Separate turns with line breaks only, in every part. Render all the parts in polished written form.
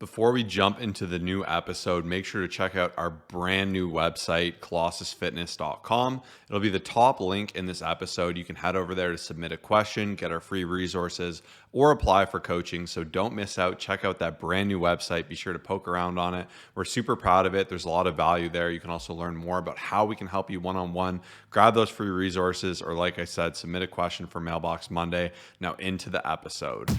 Before we jump into the new episode, make sure to check out our brand new website, colossusfitness.com. It'll be the top link in this episode. You can head over there to submit a question, get our free resources, or apply for coaching. So don't miss out. Check out that brand new website. Be sure to poke around on it. We're super proud of it. There's a lot of value there. You can also learn more about how we can help you one-on-one. Grab those free resources, or like I said, submit a question for Mailbox Monday. Now into the episode.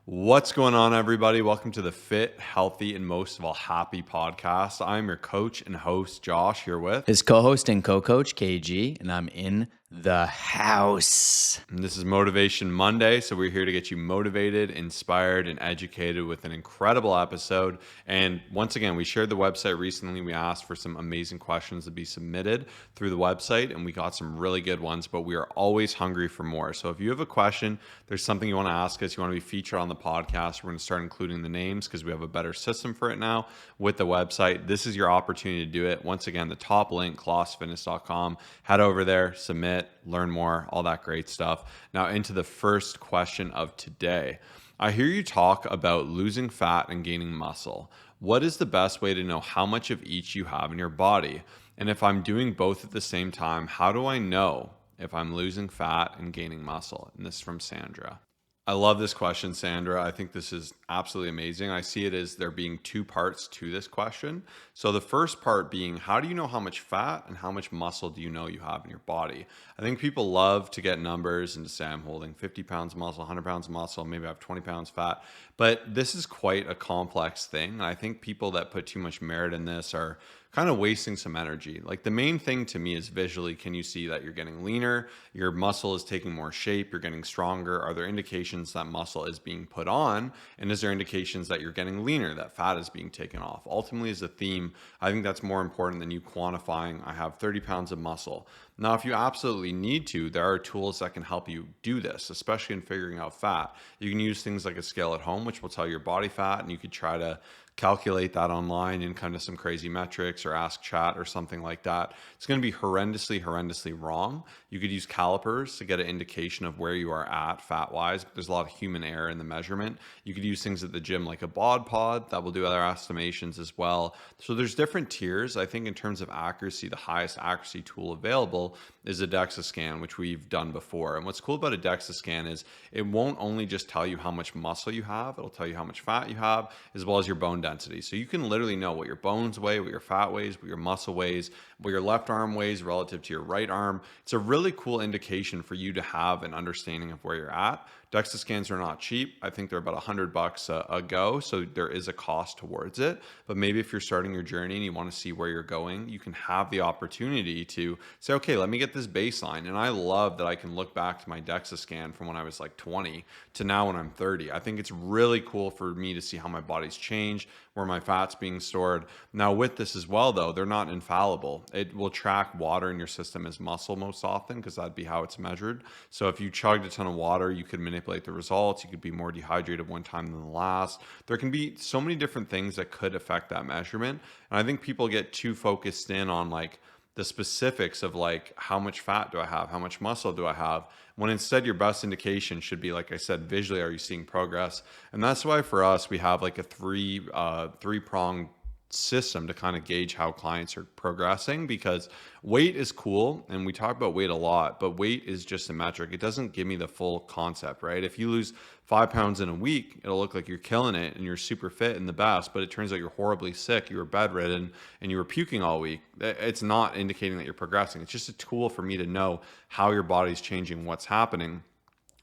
What's going on, everybody? Welcome to the Fit, Healthy, and most of all, Happy podcast. I'm your coach and host, Josh, here with
his co-host and co-coach, KG, and I'm in the house.
And this is Motivation Monday, so we're here to get you motivated, inspired, and educated with an incredible episode. And once again, we shared the website recently. We asked for some amazing questions to be submitted through the website, and we got some really good ones, but we are always hungry for more. So if you have a question, there's something you want to ask us, you want to be featured on the podcast, we're going to start including the names because we have a better system for it now with the website. This is your opportunity to do it. Once again, the top link, colossusfitness.com. Head over there, submit, learn more, all that great stuff. Now into the first question of today. I hear you talk about losing fat and gaining muscle. What is the best way to know how much of each you have in your body? And if I'm doing both at the same time, how do I know if I'm losing fat and gaining muscle? And this is from Sandra. I love this question, Sandra. I think this is absolutely amazing. I see it as there being two parts to this question. So the first part being, how do you know how much fat and how much muscle do you know you have in your body? I think people love to get numbers and to say, I'm holding 50 pounds of muscle, 100 pounds of muscle, maybe I have 20 pounds fat. But this is quite a complex thing. And I think people that put too much merit in this are kind of wasting some energy. Like the main thing to me is visually, can you see that you're getting leaner? Your muscle is taking more shape. You're getting stronger. Are there indications that muscle is being put on? And is there indications that you're getting leaner, that fat is being taken off? Ultimately, as a theme, I think that's more important than you quantifying, I have 30 pounds of muscle. Now, if you absolutely need to, there are tools that can help you do this, especially in figuring out fat. You can use things like a scale at home, which will tell your body fat, and you could try to calculate that online in kind of some crazy metrics or ask chat or something like that. It's going to be horrendously wrong. You could use calipers to get an indication of where you are at fat-wise. There's a lot of human error in the measurement. You could use things at the gym like a bod pod that will do other estimations as well. So there's different tiers. I think in terms of accuracy, the highest accuracy tool available is a DEXA scan, which we've done before. And what's cool about a DEXA scan is it won't only just tell you how much muscle you have, it'll tell you how much fat you have, as well as your bone density. So you can literally know what your bones weigh, what your fat weighs, what your muscle weighs, what your left arm weighs relative to your right arm. It's a really cool indication for you to have an understanding of where you're at. DEXA scans are not cheap. I think they're about $100 a go. So there is a cost towards it. But maybe if you're starting your journey and you want to see where you're going, you can have the opportunity to say, okay, let me get this baseline. And I love that I can look back to my DEXA scan from when I was like 20 to now when I'm 30. I think it's really cool for me to see how my body's changed, where my fat's being stored. Now with this as well, though, they're not infallible. It will track water in your system as muscle most often because that'd be how it's measured. So if you chugged a ton of water, you could manipulate the results. You could be more dehydrated one time than the last. There can be so many different things that could affect that measurement. And I think people get too focused in on like the specifics of like, how much fat do I have? How much muscle do I have? When instead your best indication should be, like I said, visually, are you seeing progress? And that's why for us, we have like a three-pronged system to kind of gauge how clients are progressing, because weight is cool and we talk about weight a lot, but weight is just a metric. It doesn't give me the full concept, right? If you lose 5 pounds in a week, it'll look like you're killing it and you're super fit and the best, but it turns out you're horribly sick, you were bedridden and you were puking all week. It's not indicating that you're progressing. It's just a tool for me to know how your body's changing, what's happening.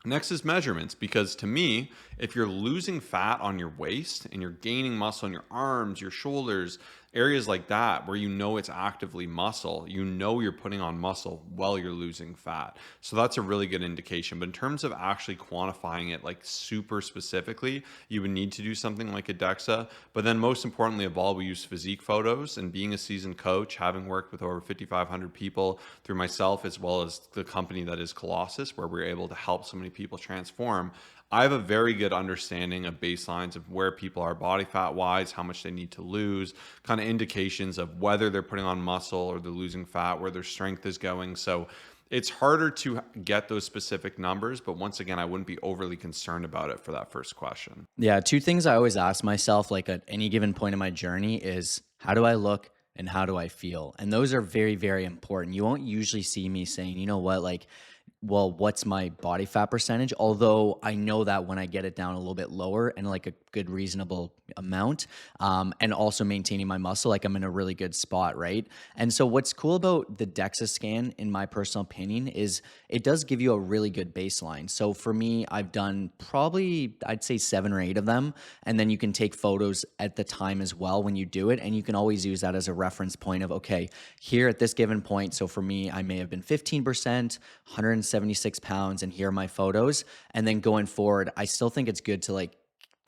Next is measurements, because to me, if you're losing fat on your waist and you're gaining muscle in your arms, your shoulders, areas like that where you know it's actively muscle, you know you're putting on muscle while you're losing fat. So that's a really good indication. But in terms of actually quantifying it like super specifically, you would need to do something like a DEXA. But then most importantly of all, we use physique photos, and being a seasoned coach, having worked with over 5,500 people through myself as well as the company that is Colossus, where we're able to help so many people transform, I have a very good understanding of baselines of where people are body fat wise, how much they need to lose, kind of indications of whether they're putting on muscle or they're losing fat, where their strength is going. So it's harder to get those specific numbers. But once again, I wouldn't be overly concerned about it for that first question.
Yeah, two things I always ask myself, like at any given point in my journey, is how do I look and how do I feel? And those are very, very important. You won't usually see me saying, you know what, like, well, what's my body fat percentage? Although I know that when I get it down a little bit lower and like a good, reasonable amount, and also maintaining my muscle, like I'm in a really good spot, right? And so, what's cool about the DEXA scan, in my personal opinion, is it does give you a really good baseline. So, for me, I've done probably, I'd say 7 or 8 of them. And then you can take photos at the time as well when you do it. And you can always use that as a reference point of, okay, here at this given point. So, for me, I may have been 15%, 176 pounds, and here are my photos. And then going forward, I still think it's good to like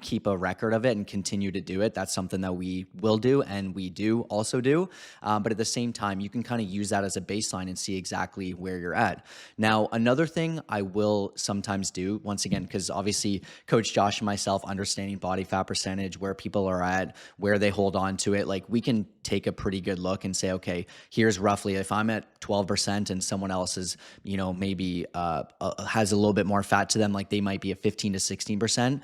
keep a record of it and continue to do it. That's something that we will do and we do also do. But at the same time, you can kind of use that as a baseline and see exactly where you're at. Now, another thing I will sometimes do, once again, because obviously Coach Josh and myself understanding body fat percentage, where people are at, where they hold on to it, like we can take a pretty good look and say, okay, here's roughly if I'm at 12% and someone else is, maybe has a little bit more fat to them, like they might be at 15 to 16%.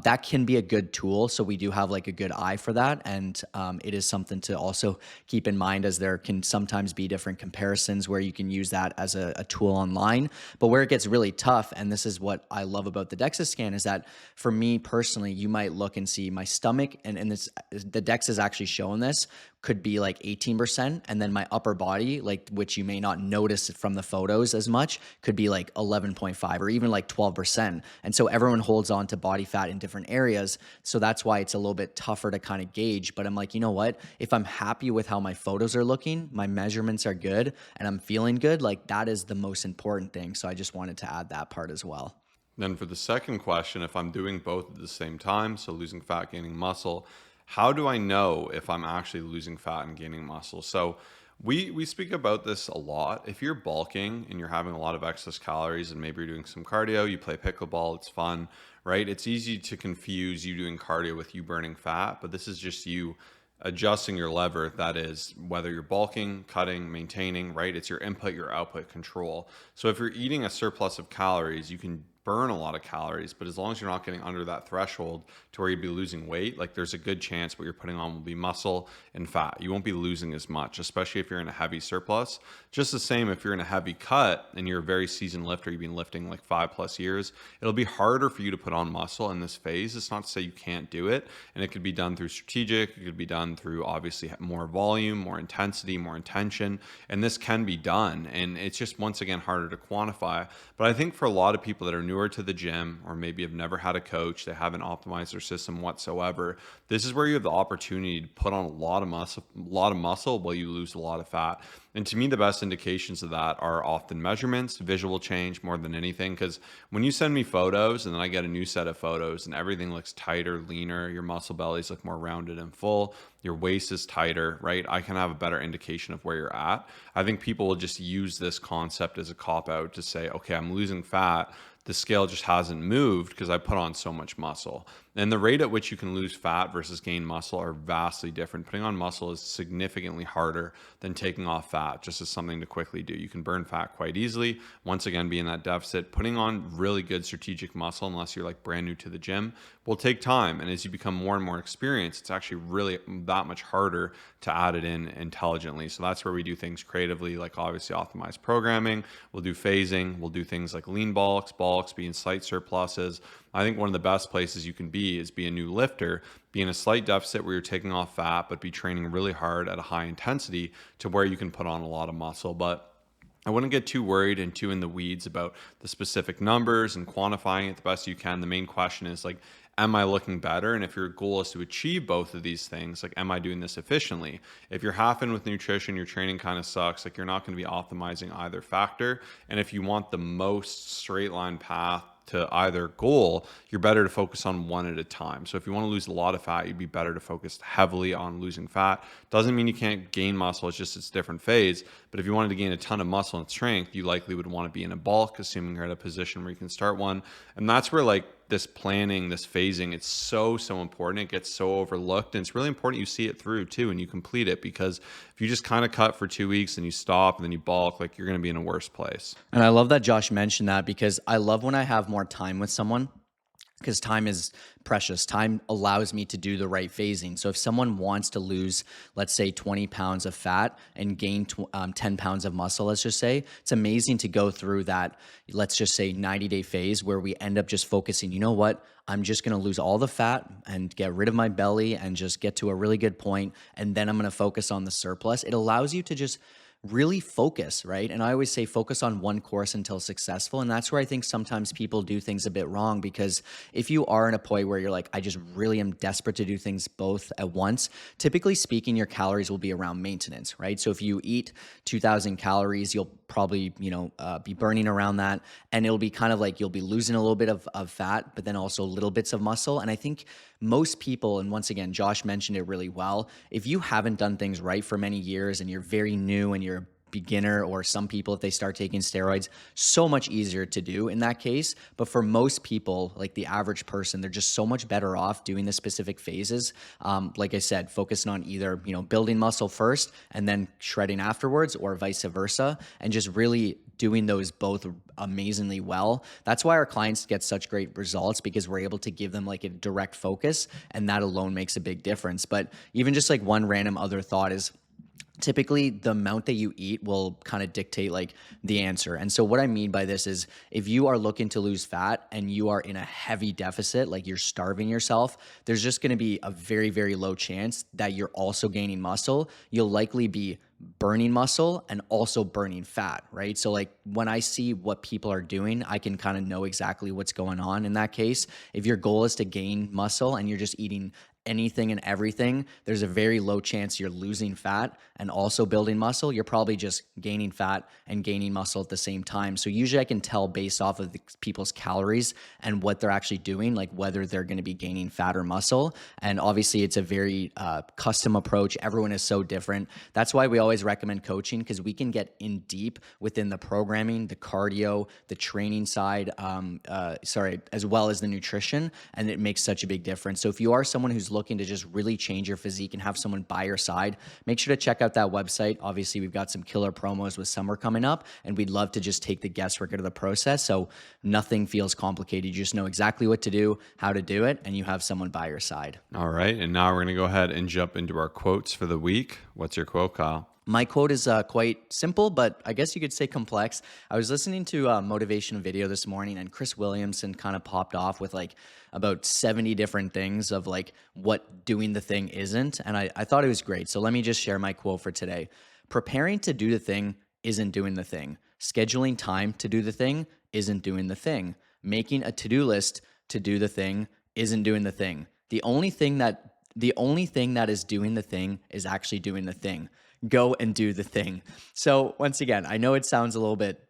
That can be a good tool. So we do have like a good eye for that. And it is something to also keep in mind, as there can sometimes be different comparisons where you can use that as a tool online. But where it gets really tough, and this is what I love about the DEXA scan, is that for me personally, you might look and see my stomach, and this, the DEXA is actually showing this, could be like 18%. And then my upper body, like, which you may not notice from the photos as much, could be like 11.5 or even like 12%. And so everyone holds on to body fat in different areas. So that's why it's a little bit tougher to kind of gauge. But I'm like, you know what? If I'm happy with how my photos are looking, my measurements are good, and I'm feeling good, like that is the most important thing. So I just wanted to add that part as well.
Then for the second question, if I'm doing both at the same time, so losing fat, gaining muscle, how do I know if I'm actually losing fat and gaining muscle? So we speak about this a lot. If you're bulking and you're having a lot of excess calories and maybe you're doing some cardio, you play pickleball, it's fun, right? It's easy to confuse you doing cardio with you burning fat, but this is just you adjusting your lever. That is, whether you're bulking, cutting, maintaining, right? It's your input, your output control. So if you're eating a surplus of calories, you can burn a lot of calories, but as long as you're not getting under that threshold to where you'd be losing weight, like there's a good chance what you're putting on will be muscle and fat. You won't be losing as much, especially if you're in a heavy surplus. Just the same if you're in a heavy cut and you're a very seasoned lifter, you've been lifting like 5+ years, it'll be harder for you to put on muscle in this phase. It's not to say you can't do it, and it could be done through strategic, it could be done through obviously more volume, more intensity, more intention, and this can be done. And it's just, once again, harder to quantify. But I think for a lot of people that are newer to the gym, or maybe have never had a coach, they haven't optimized their system whatsoever, this is where you have the opportunity to put on a lot of muscle while you lose a lot of fat. And to me, the best indications of that are often measurements, visual change more than anything. Because when you send me photos and then I get a new set of photos and everything looks tighter, leaner, your muscle bellies look more rounded and full, your waist is tighter, right? I can have a better indication of where you're at. I think people will just use this concept as a cop out to say, okay, I'm losing fat, the scale just hasn't moved because I put on so much muscle. And the rate at which you can lose fat versus gain muscle are vastly different. Putting on muscle is significantly harder than taking off fat, just as something to quickly do. You can burn fat quite easily, once again, be in that deficit. Putting on really good strategic muscle, unless you're like brand new to the gym, will take time. And as you become more and more experienced, it's actually really that much harder to add it in intelligently. So that's where we do things creatively, like obviously optimized programming. We'll do phasing. We'll do things like lean bulks, be in slight surpluses. I think one of the best places you can be is be a new lifter, be in a slight deficit where you're taking off fat, but be training really hard at a high intensity to where you can put on a lot of muscle. But I wouldn't get too worried and too in the weeds about the specific numbers and quantifying it the best you can. The main question is like, am I looking better? And if your goal is to achieve both of these things, like, am I doing this efficiently? If you're half in with nutrition, your training kind of sucks, like you're not going to be optimizing either factor. And if you want the most straight line path to either goal, you're better to focus on one at a time. So if you want to lose a lot of fat, you'd be better to focus heavily on losing fat. Doesn't mean you can't gain muscle, it's just it's a different phase. But if you wanted to gain a ton of muscle and strength, you likely would want to be in a bulk, assuming you're at a position where you can start one. And that's where like this planning, this phasing, it's so, so important. It gets so overlooked. And it's really important you see it through too and you complete it, because if you just kind of cut for 2 weeks and you stop and then you bulk, like you're going to be in a worse place.
And I love that Josh mentioned that, because I love when I have more time with someone, because time is precious. Time allows me to do the right phasing. So if someone wants to lose, let's say 20 pounds of fat and gain 10 pounds of muscle, let's just say, it's amazing to go through that, let's just say 90-day phase where we end up just focusing, you know what, I'm just going to lose all the fat and get rid of my belly and just get to a really good point. And then I'm going to focus on the surplus. It allows you to just really focus, right? And I always say focus on one course until successful. And that's where I think sometimes people do things a bit wrong, because if you are in a point where you're like, I just really am desperate to do things both at once, typically speaking, your calories will be around maintenance, right? So if you eat 2,000 calories, you'll probably, be burning around that. And it'll be kind of like you'll be losing a little bit of fat, but then also little bits of muscle. And I think most people, and once again, Josh mentioned it really well, if you haven't done things right for many years and you're very new and you're a beginner, or some people, if they start taking steroids, so much easier to do in that case. But for most people, like the average person, they're just so much better off doing the specific phases. Like I said, focusing on either, building muscle first and then shredding afterwards, or vice versa, and just really doing those both amazingly well. That's why our clients get such great results, because we're able to give them like a direct focus, and that alone makes a big difference. But even just like one random other thought is, typically the amount that you eat will kind of dictate like the answer. And so what I mean by this is, if you are looking to lose fat and you are in a heavy deficit, like you're starving yourself, there's just going to be a very, very low chance that you're also gaining muscle. You'll likely be burning muscle and also burning fat, right? So like when I see what people are doing, I can kind of know exactly what's going on in that case. If your goal is to gain muscle and you're just eating anything and everything, there's a very low chance you're losing fat and also building muscle. You're probably just gaining fat and gaining muscle at the same time. So usually I can tell based off of the people's calories and what they're actually doing, like whether they're going to be gaining fat or muscle. And obviously it's a very custom approach. Everyone is so different. That's why we always recommend coaching, because we can get in deep within the programming, the cardio, the training side, as well as the nutrition. And it makes such a big difference. So if you are someone who's looking to just really change your physique and have someone by your side, make sure to check out that website. Obviously, we've got some killer promos with summer coming up, and we'd love to just take the guesswork out of the process, so nothing feels complicated. You just know exactly what to do, how to do it, and you have someone by your side.
All right. And now we're going to go ahead and jump into our quotes for the week. What's your quote, Kyle?
My quote is quite simple, but I guess you could say complex. I was listening to a motivation video this morning, and Chris Williamson kind of popped off with like about 70 different things of like what doing the thing isn't. And I thought it was great. So let me just share my quote for today. Preparing to do the thing isn't doing the thing. Scheduling time to do the thing isn't doing the thing. Making a to-do list to do the thing isn't doing the thing. The only thing that is doing the thing is actually doing the thing. Go and do the thing. So once again, I know it sounds a little bit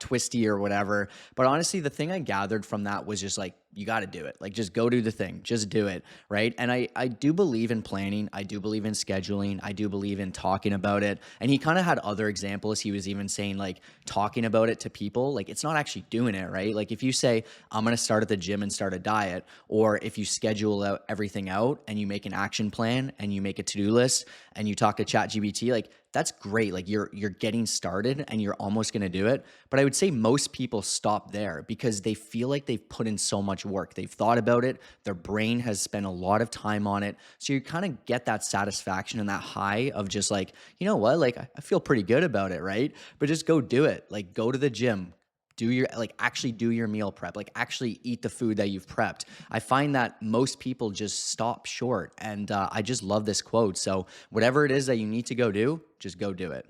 twisty or whatever, but honestly, the thing I gathered from that was just like, you got to do it. Like, just go do the thing, just do it. Right. And I do believe in planning. I do believe in scheduling. I do believe in talking about it. And he kind of had other examples. He was even saying like talking about it to people, like it's not actually doing it. Right. Like if you say, I'm going to start at the gym and start a diet, or if you schedule out everything out and you make an action plan and you make a to-do list and you talk to ChatGPT, like that's great. Like you're getting started and you're almost going to do it. But I would say most people stop there because they feel like they've put in so much work. They've thought about it. Their brain has spent a lot of time on it. So you kind of get that satisfaction and that high of just like, you know what? Like I feel pretty good about it, right? But just go do it. Like go to the gym. Actually do your meal prep, like actually eat the food that you've prepped. I find that most people just stop short, and I just love this quote. So whatever it is that you need to go do, just go do it.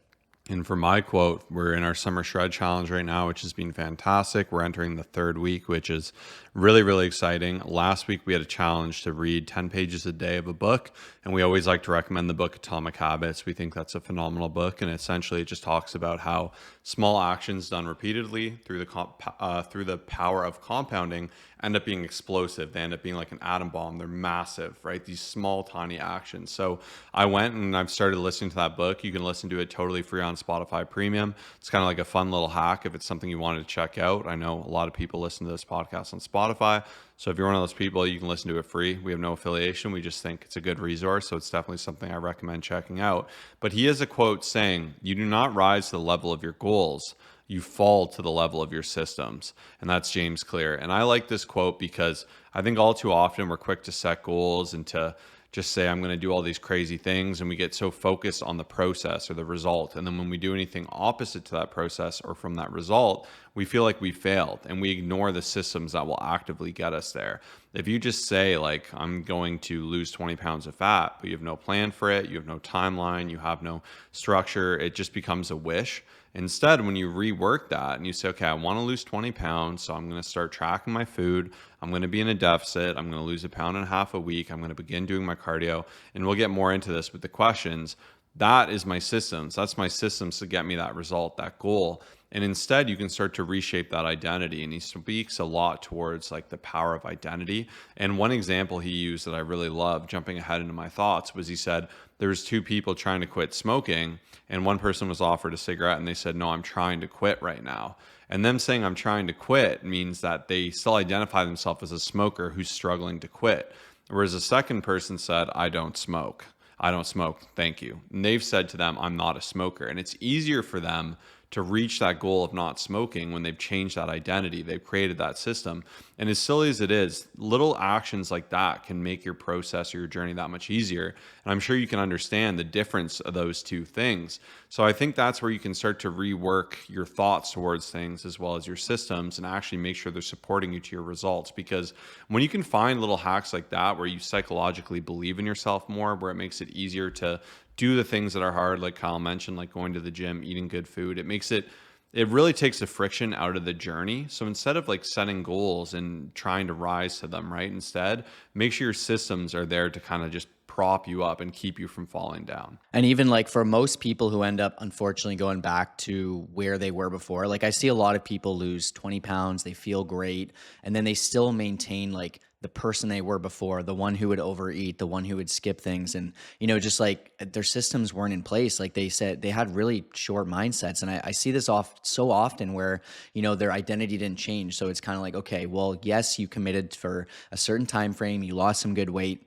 And for my quote, we're in our summer shred challenge right now, which has been fantastic. We're entering the third week, which is really, really exciting. Last week, we had a challenge to read 10 pages a day of a book. And we always like to recommend the book Atomic Habits. We think that's a phenomenal book. And essentially, it just talks about how small actions done repeatedly through through the power of compounding end up being explosive. They end up being like an atom bomb. They're massive, right? These small, tiny actions. So I went and I've started listening to that book. You can listen to it totally free on Spotify Premium. It's kind of like a fun little hack if it's something you wanted to check out. I know a lot of people listen to this podcast on Spotify. So if you're one of those people, you can listen to it free. We have no affiliation. We just think it's a good resource. So it's definitely something I recommend checking out. But he has a quote saying, "You do not rise to the level of your goals. You fall to the level of your systems." And that's James Clear. And I like this quote because I think all too often we're quick to set goals and to just say, I'm going to do all these crazy things. And we get so focused on the process or the result. And then when we do anything opposite to that process or from that result, we feel like we failed and we ignore the systems that will actively get us there. If you just say, like, I'm going to lose 20 pounds of fat, but you have no plan for it, you have no timeline, you have no structure, it just becomes a wish. Instead, when you rework that and you say, okay, I want to lose 20 pounds, so I'm going to start tracking my food. I'm going to be in a deficit. I'm going to lose 1.5 pounds a week. I'm going to begin doing my cardio. And we'll get more into this with the questions. That is my systems. That's my systems to get me that result, that goal. And instead, you can start to reshape that identity. And he speaks a lot towards like the power of identity. And one example he used that I really love, jumping ahead into my thoughts, was he said there was two people trying to quit smoking, and one person was offered a cigarette, and they said, "No, I'm trying to quit right now." And them saying "I'm trying to quit" means that they still identify themselves as a smoker who's struggling to quit. Whereas a second person said, "I don't smoke. I don't smoke. Thank you." And they've said to them, "I'm not a smoker." And it's easier for them to reach that goal of not smoking when they've changed that identity, they've created that system. And as silly as it is, little actions like that can make your process or your journey that much easier. And I'm sure you can understand the difference of those two things. So I think that's where you can start to rework your thoughts towards things as well as your systems and actually make sure they're supporting you to your results. Because when you can find little hacks like that where you psychologically believe in yourself more, where it makes it easier to do the things that are hard, like Kyle mentioned, like going to the gym, eating good food, it really takes the friction out of the journey. So instead of like setting goals and trying to rise to them, right? Instead, make sure your systems are there to kind of just prop you up and keep you from falling down.
And even like for most people who end up unfortunately going back to where they were before, like I see a lot of people lose 20 pounds, they feel great, and then they still maintain like the person they were before, the one who would overeat, the one who would skip things. And, just like their systems weren't in place. Like they said, they had really short mindsets. And I see this so often where, their identity didn't change. So it's kind of like, okay, well, yes, you committed for a certain time frame, you lost some good weight.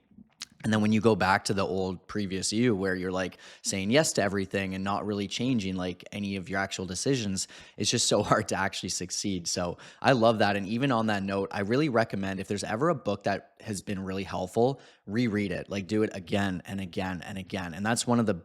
And then when you go back to the old previous you where you're like saying yes to everything and not really changing like any of your actual decisions, it's just so hard to actually succeed. So I love that. And even on that note, I really recommend if there's ever a book that has been really helpful, reread it, like do it again and again and again. And that's one of the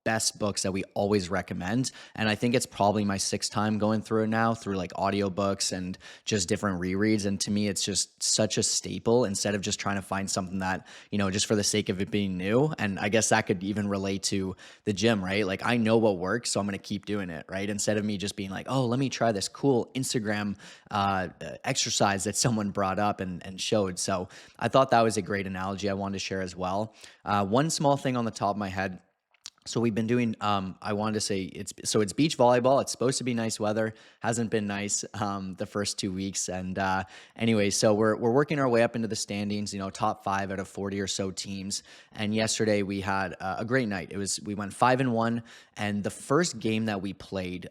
best books that we always recommend. And I think it's probably my sixth time going through it now through like audiobooks and just different rereads. And to me, it's just such a staple instead of just trying to find something that, just for the sake of it being new. And I guess that could even relate to the gym, right? Like I know what works, so I'm going to keep doing it, right? Instead of me just being like, oh, let me try this cool Instagram exercise that someone brought up and showed. So I thought that was a great analogy I wanted to share as well. One small thing on the top of my head. So we've been doing, I wanted to say it's beach volleyball. It's supposed to be nice weather. Hasn't been nice the first 2 weeks. And anyway, so we're working our way up into the standings, top 5 out of 40 or so teams. And yesterday we had a great night. We went 5-1, and the first game that we played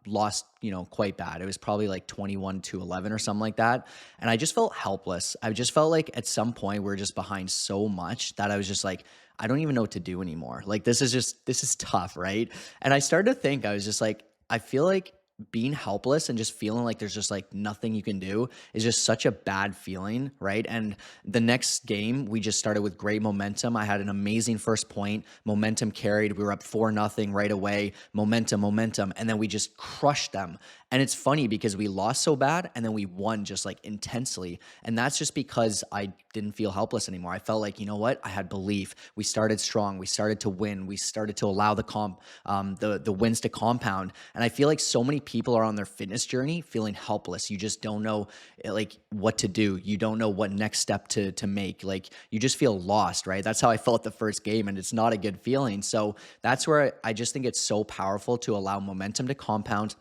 lost, quite bad. It was probably like 21-11 or something like that. And I just felt helpless. I just felt like at some point we are just behind so much that I was just like, I don't even know what to do anymore. Like, this is tough, right? And I started to think, I was just like, I feel like being helpless and just feeling like there's just like nothing you can do is just such a bad feeling, right? And the next game, we just started with great momentum. I had an amazing first point. Momentum carried. We were up 4-0 right away. Momentum. And then we just crushed them. And it's funny because we lost so bad and then we won just like intensely. And that's just because I didn't feel helpless anymore. I felt like, you know what? I had belief. We started strong. We started to win. We started to allow the wins to compound. And I feel like so many people are on their fitness journey feeling helpless. You just don't know like what to do. You don't know what next step to make. Like you just feel lost, right? That's how I felt the first game, and it's not a good feeling. So that's where I just think it's so powerful to allow momentum to compound,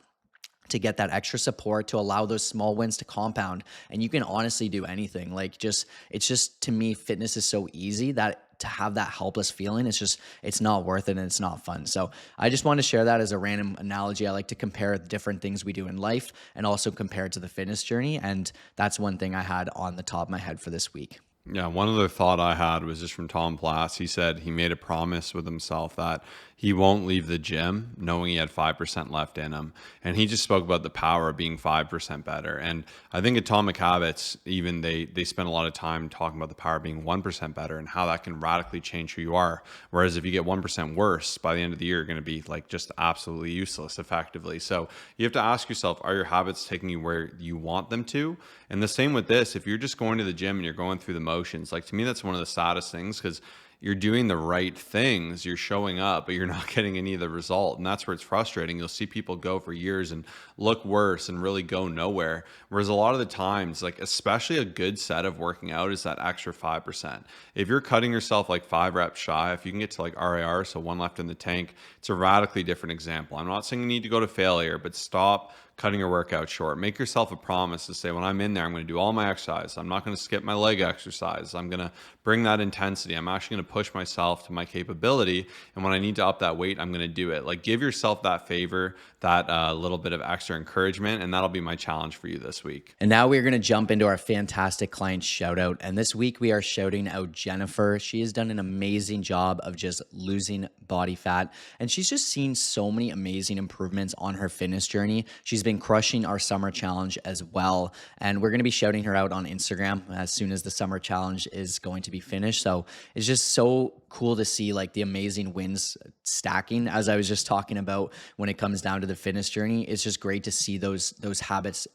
to get that extra support, to allow those small wins to compound. And you can honestly do anything. Like just, it's just, to me, fitness is so easy that to have that helpless feeling, it's not worth it and it's not fun. So I just want to share that as a random analogy. I like to compare different things we do in life and also compare it to the fitness journey. And that's one thing I had on the top of my head for this week.
Yeah, one other thought I had was just from Tom Plass. He said he made a promise with himself that he won't leave the gym knowing he had 5% left in him. And he just spoke about the power of being 5% better. And I think Atomic Habits, even they spend a lot of time talking about the power of being 1% better and how that can radically change who you are. Whereas if you get 1% worse, by the end of the year, you're going to be like just absolutely useless effectively. So you have to ask yourself, are your habits taking you where you want them to? And the same with this, if you're just going to the gym and you're going through the motions, like to me, that's one of the saddest things, because you're doing the right things, you're showing up, but you're not getting any of the result. And that's where it's frustrating. You'll see people go for years and look worse and really go nowhere. Whereas a lot of the times, like especially a good set of working out is that extra 5%. If you're cutting yourself like 5 reps shy, if you can get to like RAR, so one left in the tank, it's a radically different example. I'm not saying you need to go to failure, but stop cutting your workout short. Make yourself a promise to say, when I'm in there, I'm going to do all my exercise. I'm not going to skip my leg exercise. I'm going to bring that intensity. I'm actually going to push myself to my capability. And when I need to up that weight, I'm going to do it. Like give yourself that favor, that little bit of extra encouragement. And that'll be my challenge for you this week.
And now we're going to jump into our fantastic client shout out. And this week we are shouting out Jennifer. She has done an amazing job of just losing body fat. And she's just seen so many amazing improvements on her fitness journey. She's been crushing our summer challenge as well. And we're going to be shouting her out on Instagram as soon as the summer challenge is going to be finished. So it's just so cool to see like the amazing wins stacking, as I was just talking about when it comes down to the fitness journey. It's just great to see those habits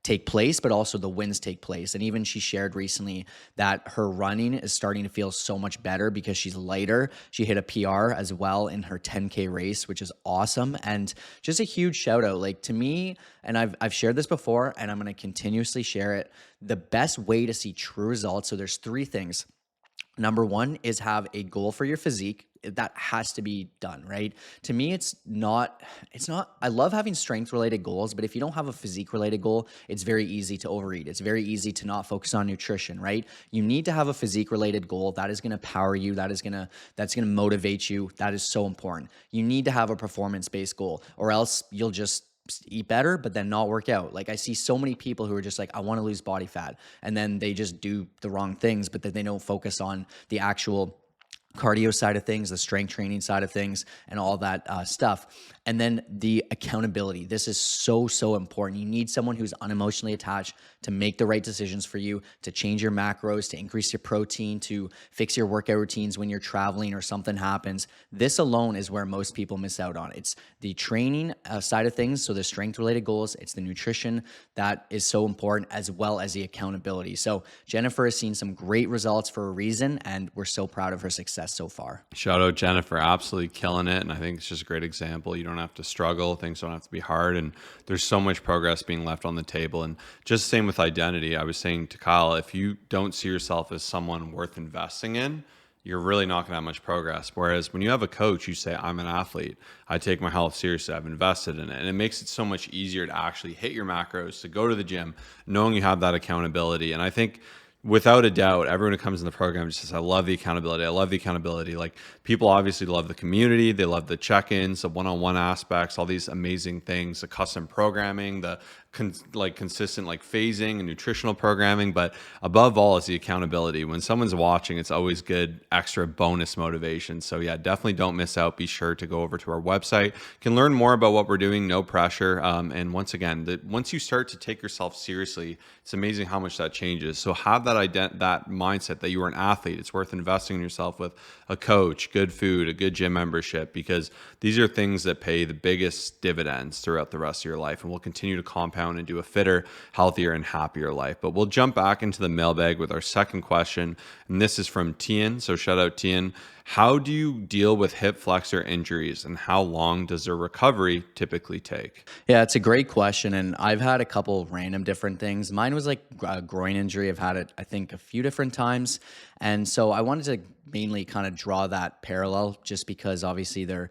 take place, but also the wins take place. And even she shared recently that her running is starting to feel so much better because she's lighter. She hit a PR as well in her 10K race, which is awesome. And just a huge shout out, like to me, and I've shared this before and I'm going to continuously share it. The best way to see true results. So there's 3 things. Number 1 is have a goal for your physique. That has to be done, right? To me, it's not, I love having strength related goals, but if you don't have a physique related goal, it's very easy to overeat. It's very easy to not focus on nutrition, right? You need to have a physique related goal that is going to power you. That's going to motivate you. That is so important. You need to have a performance based goal, or else you'll just eat better, but then not work out. Like I see so many people who are just like, I want to lose body fat. And then they just do the wrong things, but then they don't focus on the actual cardio side of things, the strength training side of things, and all that stuff. And then the accountability. This is so, so important. You need someone who's unemotionally attached to make the right decisions for you, to change your macros, to increase your protein, to fix your workout routines when you're traveling or something happens. This alone is where most people miss out on. It's the training side of things, so the strength related goals. It's the nutrition that is so important, as well as the accountability. So Jennifer has seen some great results for a reason, and we're so proud of her success so far.
Shout out Jennifer, absolutely killing it. And I think it's just a great example. You don't have to struggle. Things don't have to be hard. And there's so much progress being left on the table. And just the same with identity. I was saying to Kyle, if you don't see yourself as someone worth investing in, you're really not going to have much progress. Whereas when you have a coach, you say, I'm an athlete. I take my health seriously. I've invested in it. And it makes it so much easier to actually hit your macros, to go to the gym, knowing you have that accountability. And I think without a doubt, everyone who comes in the program just says, I love the accountability. I love the accountability. Like people obviously love the community. They love the check-ins, the one-on-one aspects, all these amazing things, the custom programming, the consistent phasing and nutritional programming. But above all is the accountability. When someone's watching, it's always good extra bonus motivation. So yeah, definitely don't miss out. Be sure to go over to our website. You can learn more about what we're doing, no pressure. And once again, once you start to take yourself seriously, it's amazing how much that changes. So have that that mindset that you are an athlete. It's worth investing in yourself with a coach, good food, a good gym membership, because these are things that pay the biggest dividends throughout the rest of your life and will continue to compound compound into a fitter, healthier, and happier life. But we'll jump back into the mailbag with our second question. And this is from Tian. So shout out Tian. How do you deal with hip flexor injuries, and how long does their recovery typically take?
Yeah, it's a great question. And I've had a couple random different things. Mine was like a groin injury. I've had it, I think, a few different times. And so I wanted to mainly kind of draw that parallel just because obviously they're,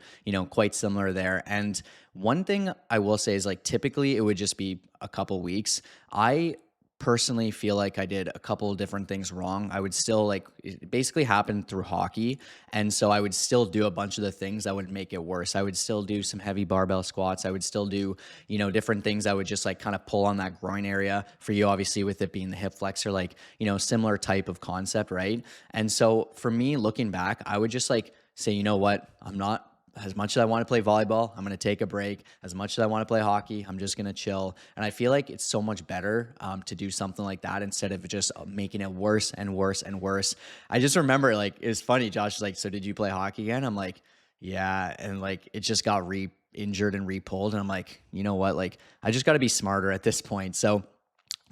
quite similar there. And one thing I will say is like typically it would just be a couple weeks. I personally feel like I did a couple of different things wrong. I would still like it basically happened through hockey. And so I would still do a bunch of the things that would make it worse. I would still do some heavy barbell squats. I would still do, different things. I would just like kind of pull on that groin area for you, obviously, with it being the hip flexor, like, similar type of concept, right? And so for me, looking back, I would just like say, you know what? I'm not as much as I want to play volleyball, I'm going to take a break. As much as I want to play hockey, I'm just going to chill. And I feel like it's so much better to do something like that instead of just making it worse and worse and worse. I just remember like, it was funny. Josh was like, so did you play hockey again? I'm like, yeah. And like, it just got injured and re-pulled. And I'm like, you know what? Like, I just got to be smarter at this point. So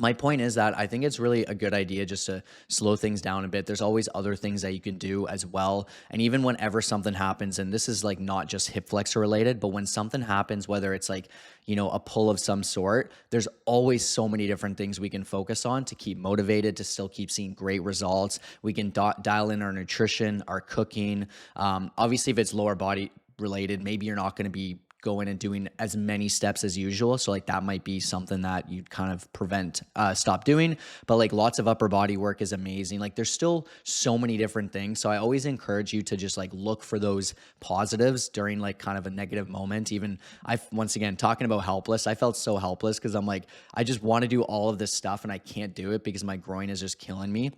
my point is that I think it's really a good idea just to slow things down a bit. There's always other things that you can do as well. And even whenever something happens, and this is like not just hip flexor related, but when something happens, whether it's like, a pull of some sort, there's always so many different things we can focus on to keep motivated, to still keep seeing great results. We can dial in our nutrition, our cooking. Obviously, if it's lower body related, maybe you're not going to be going and doing as many steps as usual. So like that might be something that you'd kind of stop doing. But like lots of upper body work is amazing. Like there's still so many different things. So I always encourage you to just like look for those positives during like kind of a negative moment. Even once again, talking about helpless, I felt so helpless because I'm like, I just want to do all of this stuff and I can't do it because my groin is just killing me.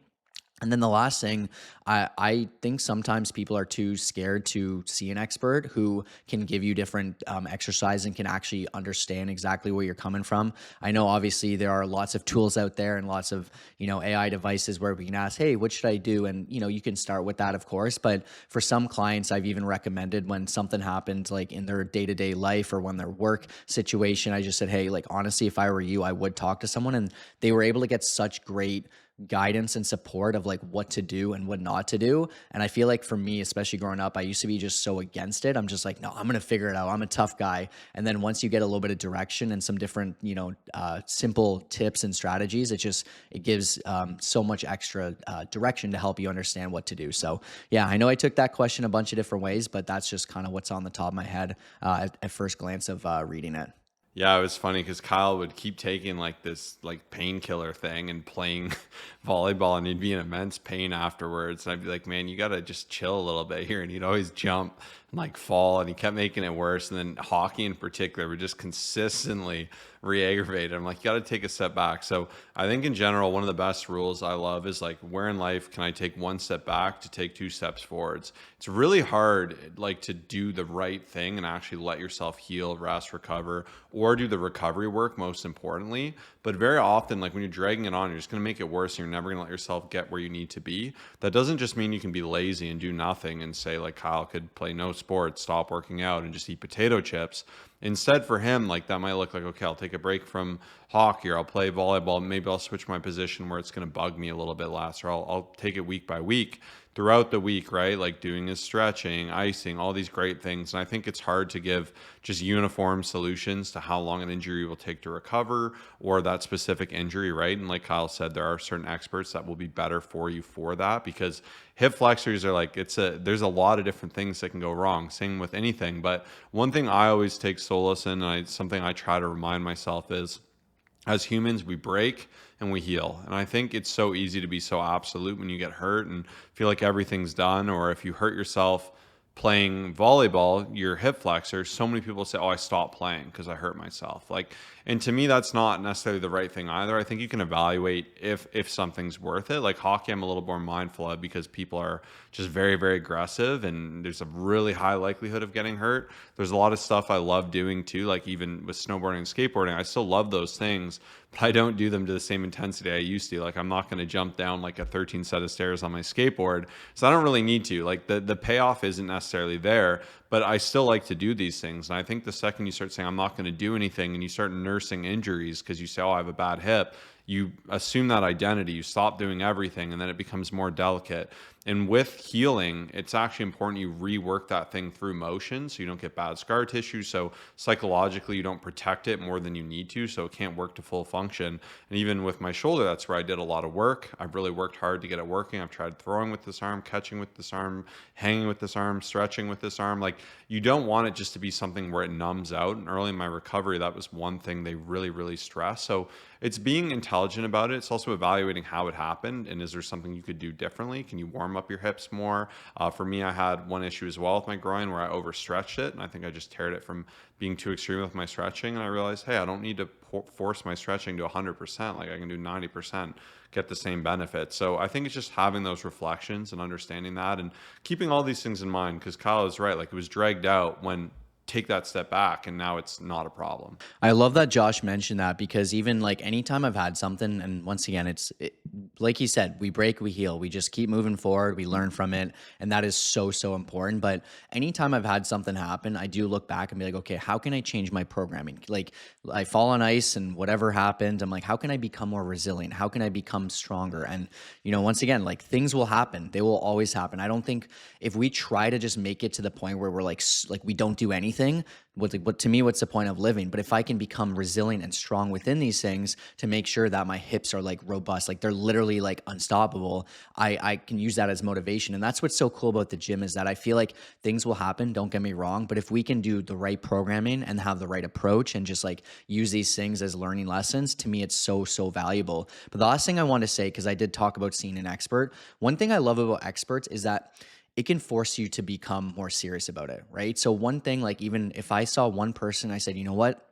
And then the last thing, I think sometimes people are too scared to see an expert who can give you different exercise and can actually understand exactly where you're coming from. I know obviously there are lots of tools out there and lots of, AI devices where we can ask, hey, what should I do? And, you can start with that, of course. But for some clients, I've even recommended when something happened like in their day-to-day life or when their work situation, I just said, hey, like honestly, if I were you, I would talk to someone. And they were able to get such great guidance and support of like what to do and what not to do. And I feel like for me, especially growing up, I used to be just so against it. I'm just like, no, I'm going to figure it out. I'm a tough guy. And then once you get a little bit of direction and some different, simple tips and strategies, it gives so much extra direction to help you understand what to do. So yeah, I know I took that question a bunch of different ways, but that's just kind of what's on the top of my head at first glance of reading it.
Yeah, it was funny because Kyle would keep taking like this like painkiller thing and playing volleyball, and he'd be in immense pain afterwards. And I'd be like, man, you gotta just chill a little bit here. And he'd always jump and like fall, and he kept making it worse. And then hockey in particular would just consistently re-aggravate. I'm like, you gotta take a step back. So I think in general, one of the best rules I love is like, where in life can I take one step back to take two steps forwards? It's really hard like to do the right thing and actually let yourself heal, rest, recover, or do the recovery work most importantly. But very often, like when you're dragging it on, you're just going to make it worse and you're never going to let yourself get where you need to be. That doesn't just mean you can be lazy and do nothing and say like Kyle could play no sports, stop working out and just eat potato chips. Instead, for him, like that might look like, okay, I'll take a break from hockey or I'll play volleyball. Maybe I'll switch my position where it's going to bug me a little bit less, or I'll take it week by week throughout the week, right? Like doing his stretching, icing, all these great things. And I think it's hard to give just uniform solutions to how long an injury will take to recover or that specific injury, right? And like Kyle said, there are certain experts that will be better for you for that, because hip flexors are like, there's a lot of different things that can go wrong. Same with anything. But one thing I always take solace in, and something I try to remind myself is, as humans, we break and we heal. And I think it's so easy to be so absolute when you get hurt and feel like everything's done. Or if you hurt yourself playing volleyball, your hip flexor, so many people say, oh, I stopped playing because I hurt myself. Like, and to me, that's not necessarily the right thing either. I think you can evaluate if something's worth it. Like hockey, I'm a little more mindful of because people are just very, very aggressive and there's a really high likelihood of getting hurt. There's a lot of stuff I love doing too, like even with snowboarding and skateboarding, I still love those things, but I don't do them to the same intensity I used to. Like I'm not going to jump down like a 13 set of stairs on my skateboard. So I don't really need to. Like the payoff isn't necessarily there, but I still like to do these things. And I think the second you start saying, I'm not going to do anything, and you start nursing injuries because you say, oh, I have a bad hip. You assume that identity, you stop doing everything, and then it becomes more delicate. And with healing, it's actually important you rework that thing through motion so you don't get bad scar tissue. So psychologically, you don't protect it more than you need to, so it can't work to full function. And even with my shoulder, that's where I did a lot of work. I've really worked hard to get it working. I've tried throwing with this arm, catching with this arm, hanging with this arm, stretching with this arm. Like, you don't want it just to be something where it numbs out. And early in my recovery, that was one thing they really, really stress. So it's being intelligent about it. It's also evaluating how it happened, and is there something you could do differently? Can you warm up your hips more? For me, I had one issue as well with my groin where I overstretched it, and I think I just teared it from being too extreme with my stretching. And I realized, hey, I don't need to force my stretching to 100%. Like, I can do 90%, get the same benefit. So I think it's just having those reflections and understanding that and keeping all these things in mind, because Kyle is right. Like, it was dragged out when take that step back, and now it's not a problem.
I love that Josh mentioned that, because even like anytime I've had something, and once again, like he said, we break, we heal, we just keep moving forward, we learn from it. And that is so, so important. But anytime I've had something happen, I do look back and be like, okay, how can I change my programming? Like, I fall on ice and whatever happened, I'm like, how can I become more resilient? How can I become stronger? And, once again, like, things will happen. They will always happen. I don't think if we try to just make it to the point where we're like we don't do anything, what to me, what's the point of living? But if I can become resilient and strong within these things to make sure that my hips are like robust, like they're literally like unstoppable, I can use that as motivation. And that's what's so cool about the gym, is that I feel like things will happen, don't get me wrong, but if we can do the right programming and have the right approach and just like use these things as learning lessons, to me, it's so, so valuable. But the last thing I want to say, because I did talk about seeing an expert, one thing I love about experts is that it can force you to become more serious about it, right? So one thing, like, even if I saw one person, I said, you know what?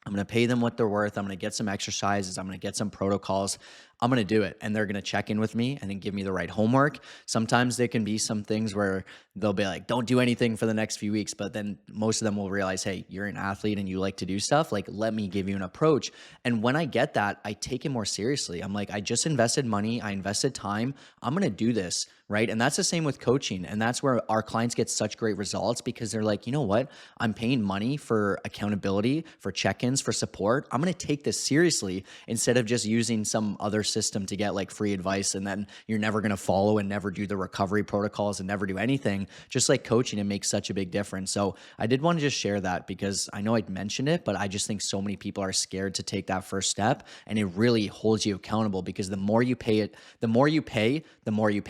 I'm going to pay them what they're worth. I'm going to get some exercises. I'm going to get some protocols. I'm going to do it. And they're going to check in with me and then give me the right homework. Sometimes there can be some things where they'll be like, don't do anything for the next few weeks. But then most of them will realize, hey, you're an athlete and you like to do stuff. Like, let me give you an approach. And when I get that, I take it more seriously. I'm like, I just invested money. I invested time. I'm going to do this. Right. And that's the same with coaching. And that's where our clients get such great results, because they're like, you know what? I'm paying money for accountability, for check-ins, for support. I'm going to take this seriously, instead of just using some other system to get like free advice, and then you're never going to follow and never do the recovery protocols and never do anything. Just like coaching, it makes such a big difference. So I did want to just share that, because I know I'd mentioned it, but I just think so many people are scared to take that first step, and it really holds you accountable, because the more you pay, the more you pay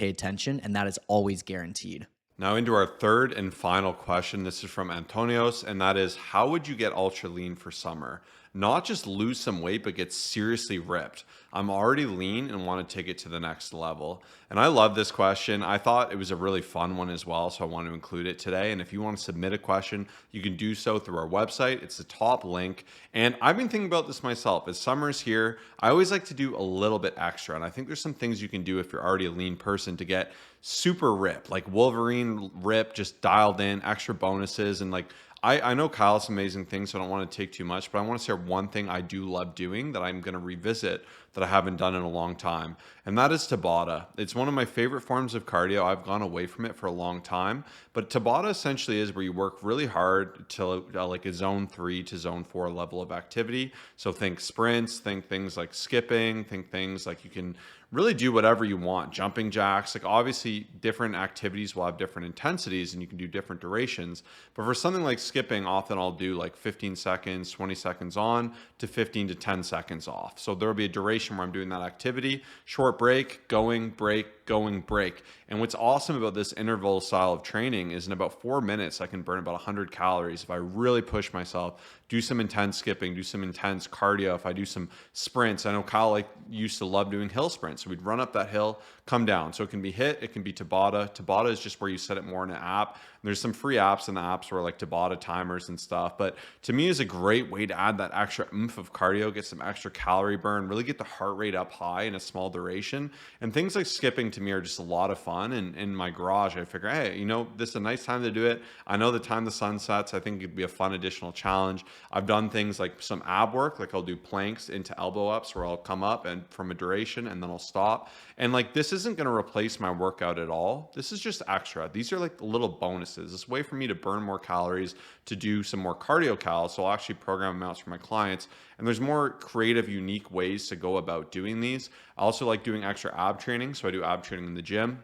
attention, and that is always guaranteed.
Now, into our third and final question. This is from Antonios, and that is, how would you get ultra lean for summer? Not just lose some weight, but get seriously ripped. I'm already lean and want to take it to the next level. And I love this question. I thought it was a really fun one as well, so I want to include it today. And if you want to submit a question, you can do so through our website. It's the top link. And I've been thinking about this myself. As summer's here, I always like to do a little bit extra. And I think there's some things you can do if you're already a lean person to get super ripped, like Wolverine rip, just dialed in, extra bonuses. And like, I know Kyle has some amazing things, so I don't want to take too much, but I want to share one thing I do love doing that I'm going to revisit that I haven't done in a long time, and that is Tabata. It's one of my favorite forms of cardio. I've gone away from it for a long time, but Tabata essentially is where you work really hard to like a zone 3 to zone 4 level of activity. So think sprints, think things like skipping, think things like you can really do whatever you want. Jumping jacks, like obviously different activities will have different intensities and you can do different durations. But for something like skipping, often I'll do like 15 seconds, 20 seconds on to 15 to 10 seconds off. So there'll be a duration where I'm doing that activity, short break, going, break, going, break. And what's awesome about this interval style of training is in about 4 minutes, I can burn about 100 calories if I really push myself, do some intense skipping, do some intense cardio. If I do some sprints, I know Kyle used to love doing hill sprints. So we'd run up that hill, come down. So it can be HIIT, it can be Tabata. Tabata is just where you set it more in an app. And there's some free apps in the apps where like Tabata timers and stuff. But to me, is a great way to add that extra oomph of cardio, get some extra calorie burn, really get the heart rate up high in a small duration. And things like skipping to me are just a lot of fun. And in my garage, I figure, hey, this is a nice time to do it. I know the time the sun sets, I think it'd be a fun additional challenge. I've done things like some ab work, like I'll do planks into elbow ups where I'll come up and from a duration and then I'll stop. And like, this isn't going to replace my workout at all. This is just extra. These are like little bonuses. is. It's a way for me to burn more calories, to do some more cardio cals. So I'll actually program amounts for my clients. And there's more creative, unique ways to go about doing these. I also like doing extra ab training. So I do ab training in the gym.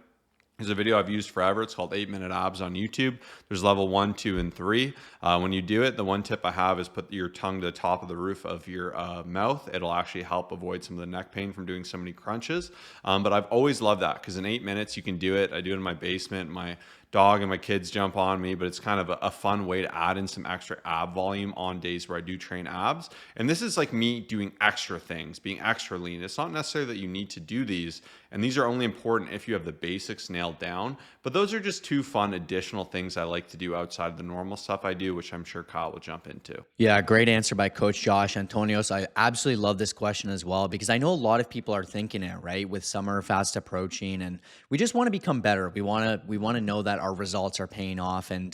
There's a video I've used forever. It's called 8-Minute Abs on YouTube. There's level 1, 2, and 3. When you do it, the one tip I have is put your tongue to the top of the roof of your mouth. It'll actually help avoid some of the neck pain from doing so many crunches. But I've always loved that because in 8 minutes you can do it. I do it in my basement. My dog and my kids jump on me, but it's kind of a fun way to add in some extra ab volume on days where I do train abs. And this is like me doing extra things, being extra lean. It's not necessarily that you need to do these, and these are only important if you have the basics nailed down. But those are just 2 fun additional things I like to do outside of the normal stuff I do, which I'm sure Kyle will jump into.
Yeah, great answer by Coach Josh Antonios. I absolutely love this question as well because I know a lot of people are thinking it, right? With summer fast approaching, and we just want to become better. We want to know that our results are paying off. And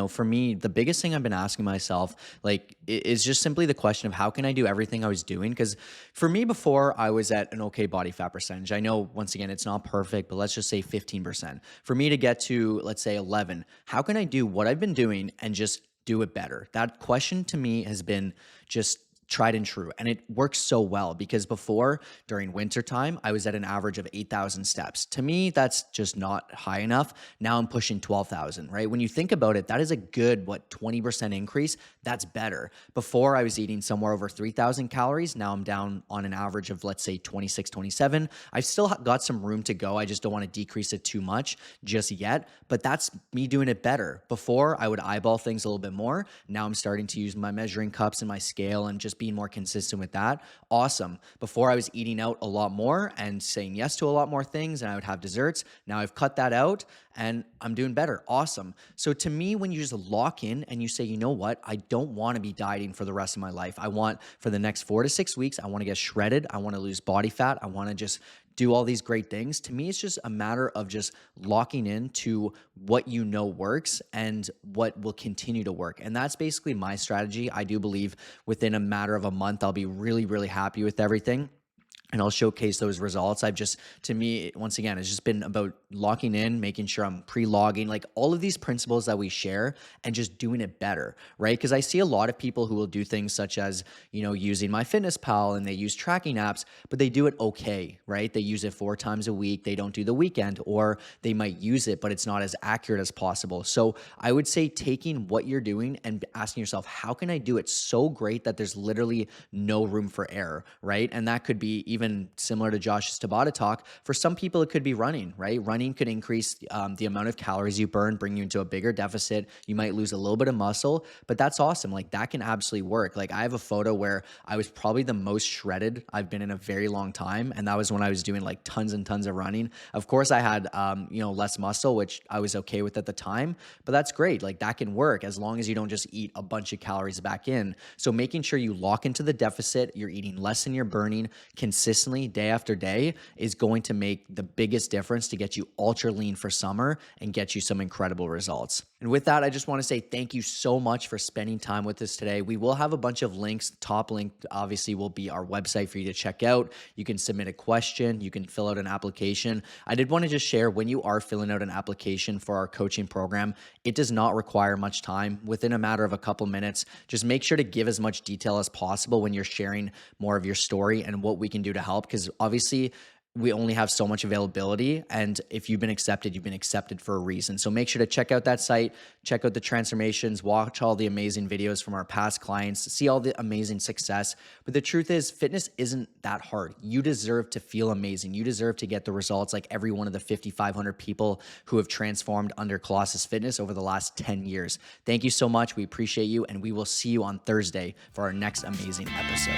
for me, the biggest thing I've been asking myself, is just simply the question of how can I do everything I was doing? Because for me, before I was at an okay body fat percentage. I know once again it's not perfect, but let's just say 15%. For me to get to, let's say 11, how can I do what I've been doing and just do it better? That question to me has been just tried and true. And it works so well because before, during wintertime, I was at an average of 8,000 steps. To me, that's just not high enough. Now I'm pushing 12,000, right? When you think about it, that is a good, 20% increase. That's better. Before I was eating somewhere over 3,000 calories. Now I'm down on an average of, let's say 26, 27. I've still got some room to go. I just don't want to decrease it too much just yet, but that's me doing it better. Before I would eyeball things a little bit more. Now I'm starting to use my measuring cups and my scale and just being more consistent with that. Awesome. Before I was eating out a lot more and saying yes to a lot more things and I would have desserts. Now I've cut that out and I'm doing better. Awesome. So to me, when you just lock in and you say, you know what, I don't want to be dieting for the rest of my life. I want for the next 4 to 6 weeks, I want to get shredded. I want to lose body fat. I want to just do all these great things. To me, it's just a matter of just locking into what you know works and what will continue to work. And that's basically my strategy. I do believe within a matter of a month, I'll be really, really happy with everything. And I'll showcase those results. To me, once again, it's just been about locking in, making sure I'm pre-logging, like all of these principles that we share and just doing it better, right? Because I see a lot of people who will do things such as, using MyFitnessPal and they use tracking apps, but they do it okay, right? They use it 4 times a week. They don't do the weekend, or they might use it, but it's not as accurate as possible. So I would say taking what you're doing and asking yourself, how can I do it so great that there's literally no room for error, right? And that could be even similar to Josh's Tabata talk. For some people, it could be running, right? Running could increase the amount of calories you burn, bring you into a bigger deficit. You might lose a little bit of muscle, but that's awesome. Like that can absolutely work. Like I have a photo where I was probably the most shredded I've been in a very long time. And that was when I was doing like tons and tons of running. Of course, I had, less muscle, which I was okay with at the time, but that's great. Like that can work as long as you don't just eat a bunch of calories back in. So making sure you lock into the deficit, you're eating less than you're burning consistently day after day is going to make the biggest difference to get you ultra lean for summer and get you some incredible results. And with that, I just want to say thank you so much for spending time with us today. We will have a bunch of links. Top link obviously will be our website for you to check out. You can submit a question. You can fill out an application. I did want to just share, when you are filling out an application for our coaching program, it does not require much time. Within a matter of a couple minutes, just make sure to give as much detail as possible when you're sharing more of your story and what we can do to help, because obviously we only have so much availability, and if you've been accepted for a reason. So make sure to check out that site, check out the transformations, watch all the amazing videos from our past clients, see all the amazing success. But the truth is, fitness isn't that hard. You deserve to feel amazing. You deserve to get the results like every one of the 5,500 people who have transformed under Colossus Fitness over the last 10 years. Thank you so much. We appreciate you, and we will see you on Thursday for our next amazing episode.